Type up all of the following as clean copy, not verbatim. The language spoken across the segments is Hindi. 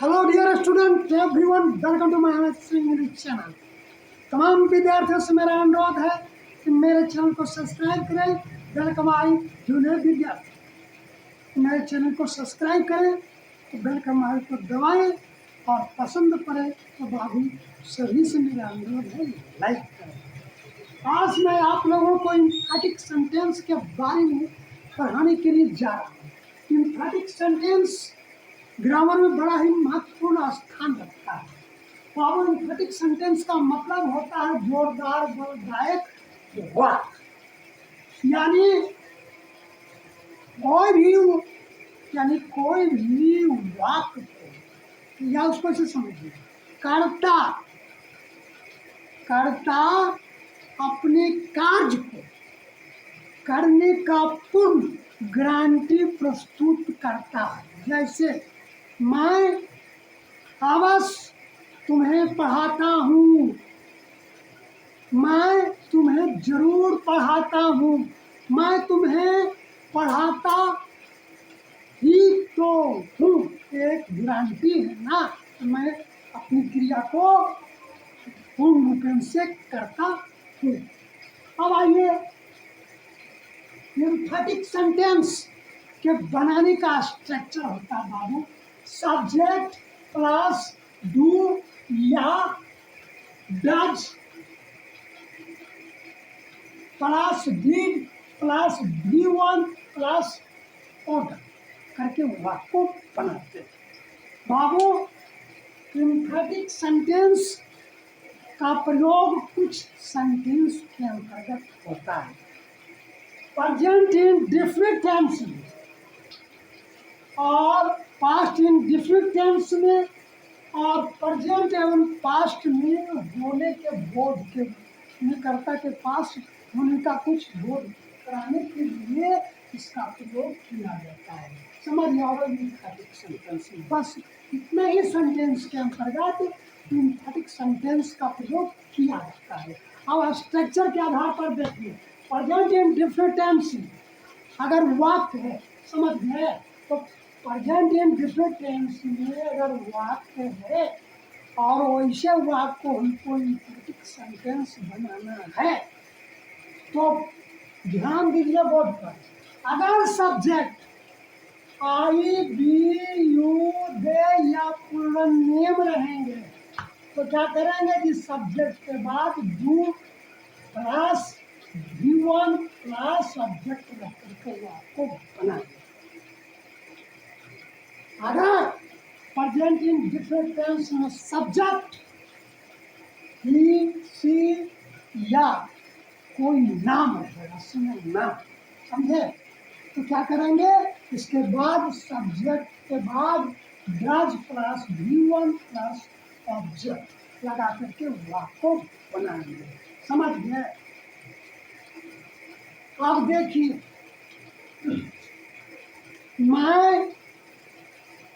Hello dear student everyone, welcome to my English channel. तमाम विद्यार्थियों से मेरा अनुरोध है कि मेरे चैनल को सब्सक्राइब करें। वेलकम आई जो नए विद्यार्थी मेरे चैनल को सब्सक्राइब करें तो वेलकम आई को दबाएं और पसंद पड़े तो बाबू सभी से मेरा अनुरोध है लाइक करें। आज मैं आप लोगों को इम्फैटिक सेंटेंस के बारे में पढ़ाने के लिए जा रहा हूँ। इम्फैटिक सेंटेंस ग्रामर में बड़ा ही महत्वपूर्ण स्थान रखता है। पावर इम्फैटिक सेंटेंस का मतलब होता है जोरदार बलदायक वाक्य, यानी कोई भी वाक्य को या उसको से समझिए। कर्ता अपने कार्य को करने का पूर्ण गारंटी प्रस्तुत करता है। जैसे मैं अवश्य तुम्हें पढ़ाता हूँ, मैं तुम्हें जरूर पढ़ाता हूँ, मैं तुम्हें पढ़ाता ही तो हूँ। एक गारंटी है ना, मैं अपनी क्रिया को पूर्ण रूप से करता हूँ। अब आइए एम्फैटिक सेंटेंस के बनाने का स्ट्रक्चर होता है बाबू। सब्जेक्ट प्लस डू या does plus did plus V1 plus order करके वाक्य को बनाते हैं बाबू। एम्फैटिक सेंटेंस का प्रयोग कुछ सेंटेंस के अंतर्गत होता है। प्रेजेंट इन डिफरेंट टेंस में और पास्ट इन डिफरेंट टेंस में और प्रेजेंट एवं पास्ट में होने के बोध के कर्ता के पास होने का कुछ बोध कराने के लिए इसका प्रयोग किया जाता है। समझ एम्फैटिक सेंटेंस बस इतने ही सेंटेंस के अंतर्गत एम्फैटिक सेंटेंस का प्रयोग किया जाता है। अब स्ट्रक्चर के आधार पर देखिए। प्रेजेंट इन डिफरेंट टेंस अगर वाक्य है, समझ गए, तो प्रेजेंट इन डिफरेंट टेंस में अगर वाक्य है और वैसे वाक्य को हमको एम्फैटिक सेंटेंस बनाना है तो ध्यान दीजिए बोर्ड पर। अगर subject I we you they या पुनर्नेम रहेंगे तो क्या करेंगे कि सब्जेक्ट के बाद do plus V1 plus subject रखकर के वाक्य बनाएंगे। अगर प्रेजेंट इन डिफरेंट टेंस में सब्जेक्ट ही सी या कोई नाम रहेगा, नाम, समझे, तो क्या करेंगे, इसके बाद सब्जेक्ट के बाद does plus V1 plus object लगा करके वाक्य को बनाएंगे। समझ गए। अब देखिए, मैं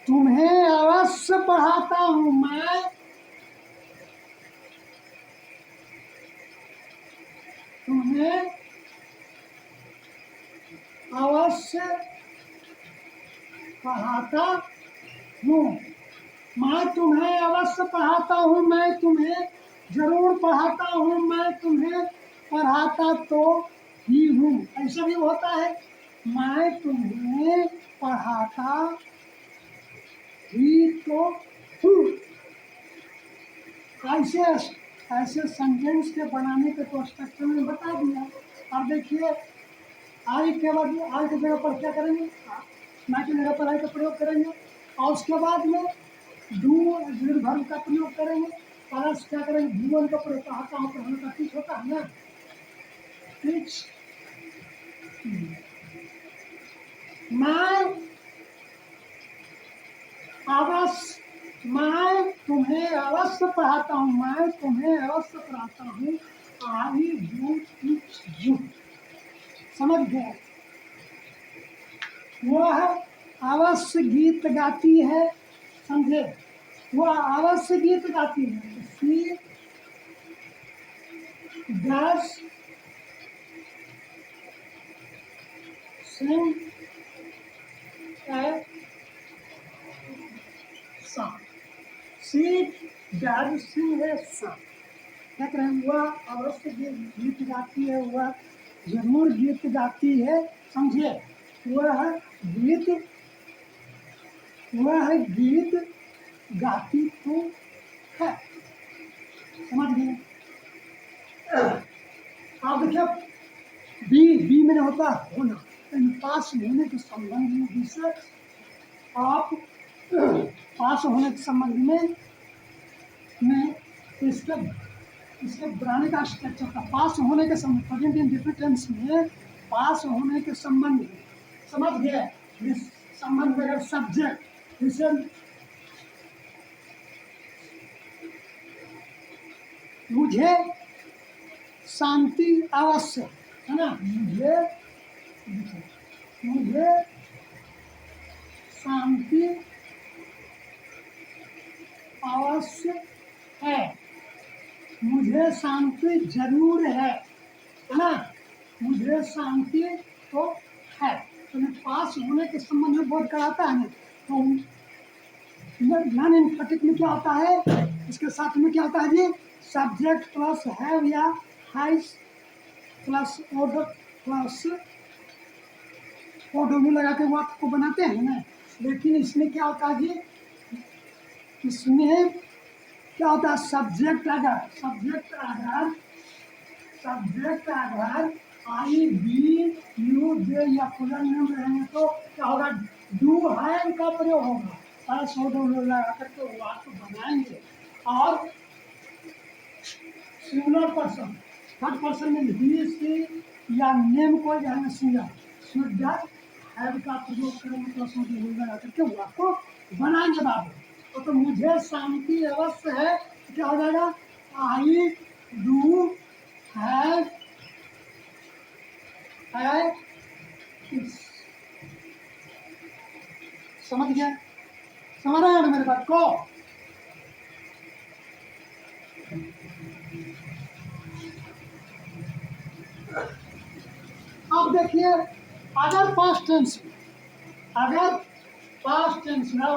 तुम्हें अवश्य पढ़ाता हूँ, मैं तुम्हें अवश्य पढ़ाता हूँ, मैं तुम्हें अवश्य पढ़ाता हूँ, मैं तुम्हें जरूर पढ़ाता हूँ, मैं तुम्हें पढ़ाता तो ही हूँ। ऐसा भी होता है, मैं तुम्हें पढ़ाता ही तो हूँ। ऐसे सेंटेंस के बनाने के तो स्ट्रक्चर में बता दिया। अब देखिए, आई के बाद आई की जगह पर क्या करेंगे, मैं की जगह पर आई का प्रयोग करेंगे और उसके बाद में डू वर्ब का प्रयोग करेंगे। प्लस क्या करेंगे, V1 का प्रयोग आता हूँ पढ़ाने का कुछ होता है ना, कुछ मैं तुम्हें अवश्य पढ़ाता हूँ, मैं तुम्हें अवश्य पढ़ाता हूँ, आई डू टीच यू। समझ गए। वह अवश्य गीत गाती है, समझे, वह अवश्य गीत गाती है। She does sing a song. सी डर सी है सा, देख रहे हैं, वह अवश्य गीत गाती है, वह जरूर गीत गाती है, समझिए, वह गीत गाती तो है, समझ गए। आप देखिए, बी में होता है होना, पास होने के संबंध में दूसरे आप पास होने के संबंध में इसके बनाने का स्ट्रक्चर था। पास होने के संबंध, प्रेजेंट इंडेफिनिट टेंस में पास होने के संबंध में, समझ गए, इस संबंध में अगर सब्जेक्ट जैसे मुझे शांति आवश्यक है ना, मुझे शांति आवश्यक है, मुझे शांति जरूर है ना, मुझे शांति तो है। तो पास होने के संबंध में बोध कराता है ना, तो नॉन इन्फेटिक में क्या होता है, इसके साथ में क्या होता है जी, सब्जेक्ट प्लस हैव या has plus order plus order में लगा के वो आपको बनाते हैं ना। लेकिन इसमें क्या होता है जी, इसमें क्या होता है, सब्जेक्ट अगर आई बी यू दे या प्लूरल रहेंगे तो क्या होगा, डू हैव का प्रयोग होगा, प्लस ऑर्डर लगा करके वो आपको बनाएंगे। और सिंगुलर पर्सन, थर्ड पर्सन में ही सी या नेम को जहाँ सिंगल शुड हैव का प्रयोग करेंगे, प्लस ऑर्डर लगा करके वो आपको बनाएंगे बाबू। तो मुझे शांति अवश्य है, क्या हो जाएगा, आई डू हैव है, समझ गया, समझ रहे हैं मेरे बात को। अब देखिए, अगर पास्ट टेंस में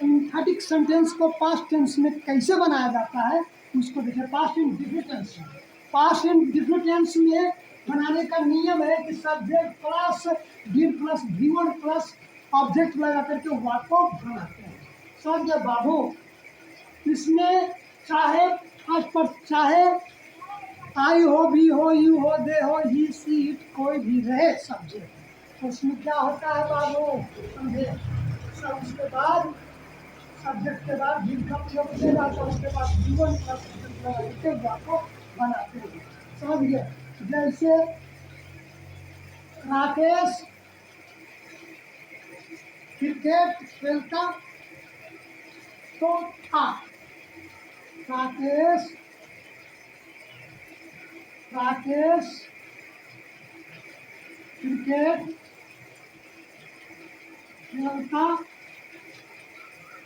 एम्फैटिक सेंटेंस को पास्ट टेंस में कैसे बनाया जाता है उसको देखिए। पास्ट इंडेफिनिट टेंस में बनाने का नियम है कि subject plus did plus given plus object लगा करके वाक्य को बनाते हैं। समझ गए बाबू। इसमें चाहे आई हो, बी हो, यू हो, दे हो, ही सी इट कोई भी रहे सब्जेक्ट, तो उसमें क्या होता है बाबू, समझे, सब उसके बाद सब्जेक्ट के बाद डिड का प्रयोग किया जाता है, उसके बाद गिवन प्लस ऑब्जेक्ट लगा करके वाक्य को बनाते हैं। समझ गए। जैसे राकेश क्रिकेट खेलता तो था, राकेश क्रिकेट खेलता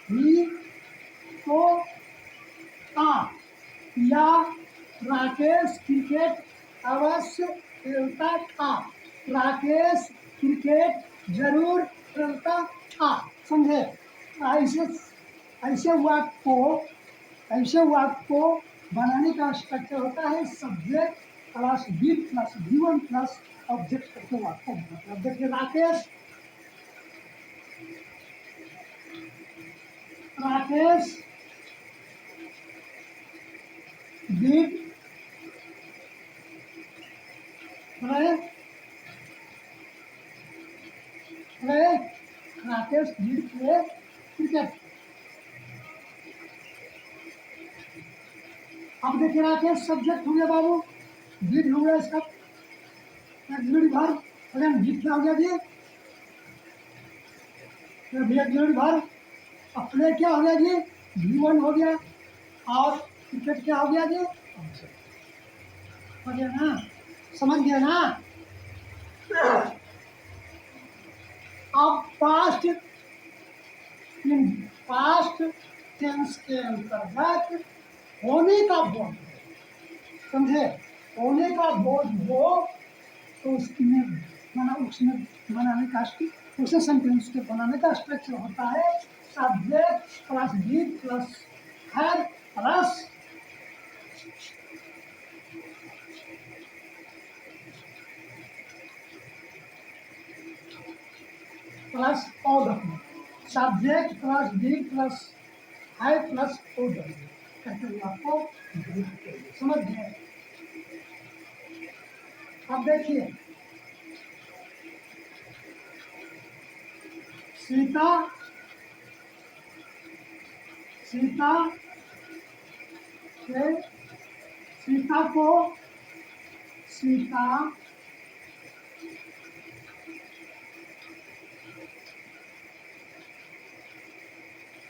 ही तो था, या राकेश क्रिकेट अवश्य खेलता था, राकेश क्रिकेट जरूर खेलता था। समझे। ऐसे वाक्य को बनाने का स्ट्रक्चर होता है subject plus did plus given plus object करके वाक्य को बनाते हैं। देखिए, Rakesh did Rakesh did play cricket. अब देखिए, राकेश सब्जेक्ट हो गया बाबू, डिड हो गया इसका एक्सिलरी वर्ब, अगर डिड क्या हो गया जी, एक्सिलरी वर्ब। अब प्ले क्या हो गया जी, गिवन हो गया, और क्रिकेट क्या हो गया जी, हो गया ना, समझ गया ना। अब पास्ट टेंस के अंतर्गत होने का बोध, समझे, होने का बोध हो तो उसमें बनाने का उसे सेंटेंस के बनाने का स्ट्रक्चर होता है सब्जेक्ट प्लस डिड प्लस है plus order, subject plus D plus है प्लस ऑर्डर करके वो आपको समझ गए। अब देखिए सीता सीता से सीता को सीता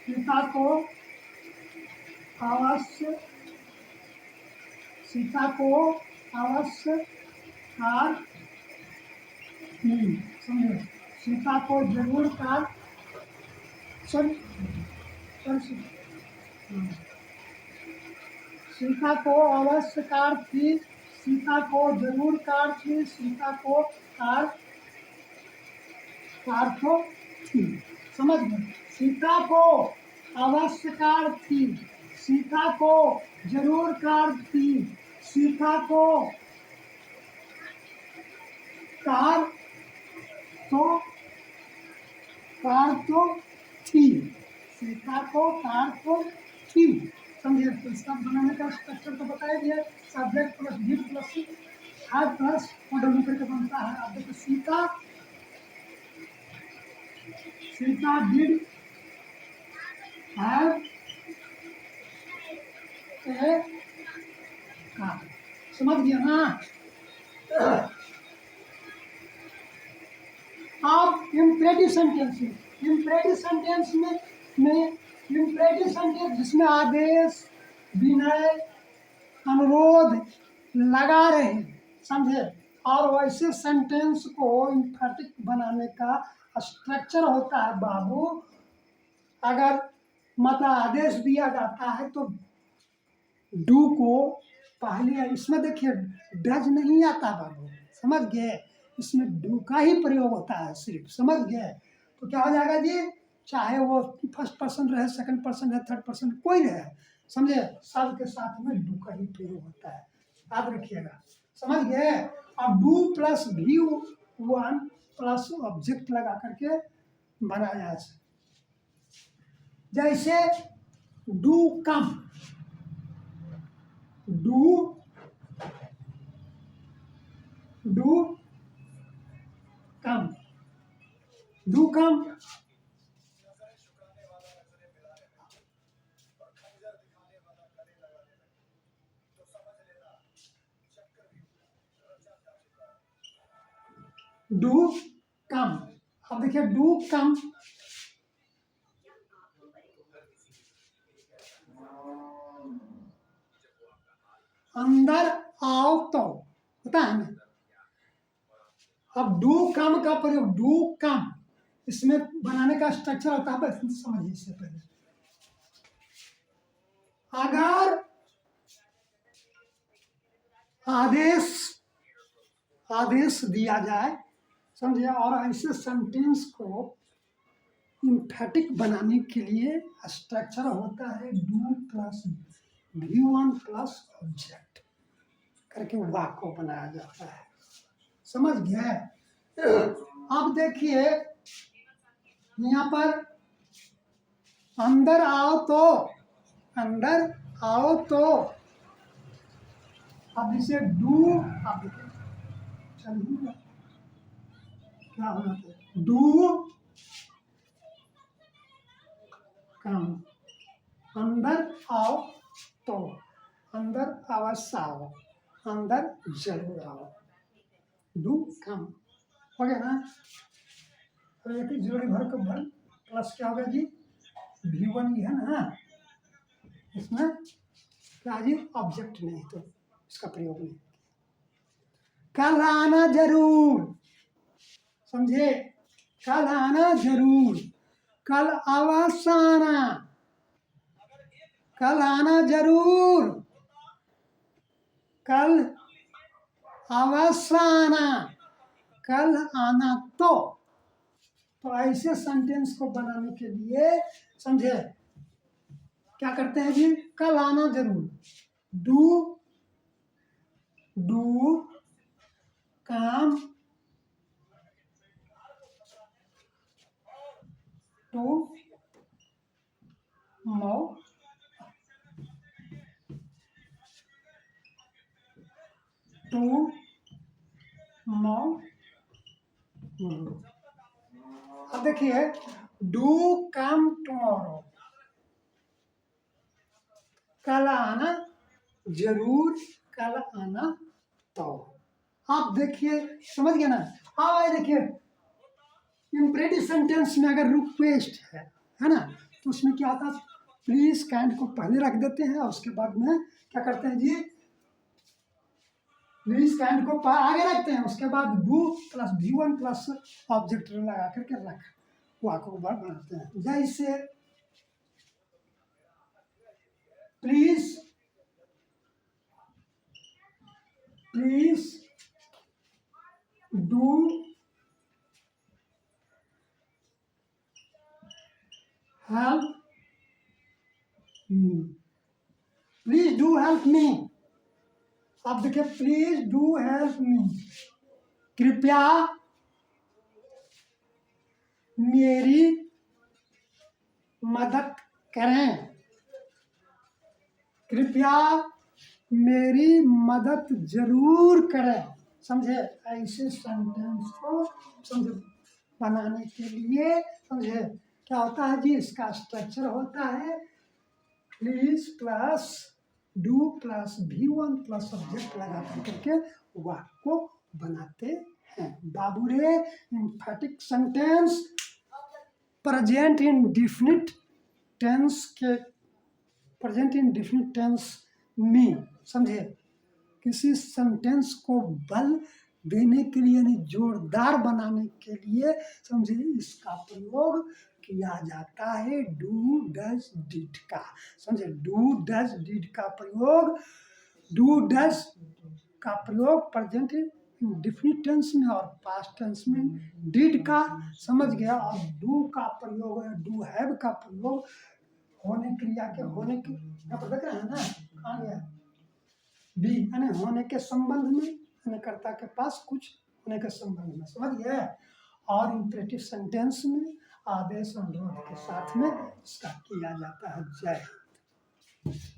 सीता को अवश्य सीता को अवश्य कार समझे, सीता को जरूर कार सर सर सीता को अवश्य कार थी, सीता को जरूर कार थी, सीता को कार कार तो थी। समझ गए, सीता को अवश्य कार थी, सीता को जरूर कार थी, सीता को कार तो थी, सीता को कार तो थी। समझिए, तो इसका बनाने का स्ट्रक्चर तो बताया गया, सब्जेक्ट प्लस डी प्लस है प्लस ऑर्डर होकर के बनता है। अब देखो Sita did have a car, समझ गया ना। अब इम्परेटिव सेंटेंस में इम्परेटिव सेंटेंस जिसमें आदेश विनय अनुरोध लगा रहे हैं, समझे, और वैसे सेंटेंस को इम्फेटिक बनाने का स्ट्रक्चर होता है बाबू। अगर मतलब आदेश दिया जाता है तो डू को पहले, इसमें देखिए डज नहीं आता बाबू, समझ गए, इसमें डू का ही प्रयोग होता है सिर्फ, समझ गए। तो क्या हो जाएगा जी, चाहे वो फर्स्ट पर्सन रहे, सेकंड पर्सन रहे, थर्ड पर्सन कोई रहे, समझे, सब के साथ में डू का ही प्रयोग होता है, याद रखिएगा, समझ गए। अब डू प्लस भी वन प्लस ऑब्जेक्ट लगा करके बनाया है, जैसे do come, do come, do come, do come. अब देखिए डू कम, अंदर आओ तो होता है ना। अब डू कम का प्रयोग, डू कम, इसमें बनाने का स्ट्रक्चर होता है, बस समझिए इससे पहले, अगर आदेश दिया जाए, समझे, और ऐसे सेंटेंस को इम्फेटिक बनाने के लिए स्ट्रक्चर होता है डू प्लस भी वन प्लस ऑब्जेक्ट करके वाक्य को बनाया जाता है, समझ गए। अब देखिए यहाँ पर अंदर आओ तो, अंदर आओ तो, अब इसे डू, अब देखिए चलिए क्या होना था, डू कम, अंदर आओ तो, अंदर अवश्य आओ, अंदर जरूर आओ, डू कम हो गया ना। तो एक ही जोड़ी भर को भर प्लस क्या होगा जी, भी वन ही है ना, इसमें क्या जी, ऑब्जेक्ट नहीं तो इसका प्रयोग नहीं। कल आना जरूर, समझे, कल आना जरूर, कल अवश्य आना, कल आना जरूर, कल अवश्य आना, कल आना तो ऐसे सेंटेंस को बनाने के लिए, समझे, क्या करते हैं जी, कल आना जरूर। डू, डू काम टू मो, टू मो। अब देखिए, डू कम टुमारो, कल आना जरूर, कल आना तो। आप देखिए, समझ गए ना। अब आए देखिए, इम्परेटिव सेंटेंस में अगर रिक्वेस्ट है ना, तो उसमें क्या होता है, प्लीज काइंड को पहले रख देते हैं और उसके बाद में क्या करते हैं जी, प्लीज काइंड को आगे रखते हैं, उसके बाद do plus V1 plus object लगा करके रख वाक्य को बनाते हैं। जैसे please, please do help me, please do help me. अब देखिए, प्लीज डू हेल्प मी, कृपया मेरी मदद करें, कृपया मेरी मदद जरूर करें। समझे, ऐसे सेंटेंस को समझे बनाने के लिए, समझे क्या होता है जी, इसका स्ट्रक्चर होता है please plus do plus V1 plus subject लगा करके वाक्य को बनाते हैं। बाबू रे, emphatic sentence present indefinite tense के, प्रेजेंट इन डिफिनिट टेंस में, समझे किसी सेंटेंस को बल देने के लिए, यानी जोरदार बनाने के लिए, समझे इसका प्रयोग किया जाता है डू डज डिड का। समझे, डू डज डिड का प्रयोग, डू डज का प्रयोग प्रेजेंट डिफिनिट टेंस में और पास्ट टेंस में, डिड का समझ गया, और डू का प्रयोग है, डू हैव का प्रयोग होने क्रिया के, होने के यहाँ पर देख रहे हैं ना, कहाँ गया बी, यानी होने के संबंध में, यानी कर्ता के पास कुछ होने के संबंध में, समझ गए। और इंपरेटिव सेंटेंस में आदेश अनुरोध के साथ में इसका किया जाता है। जय हिंद।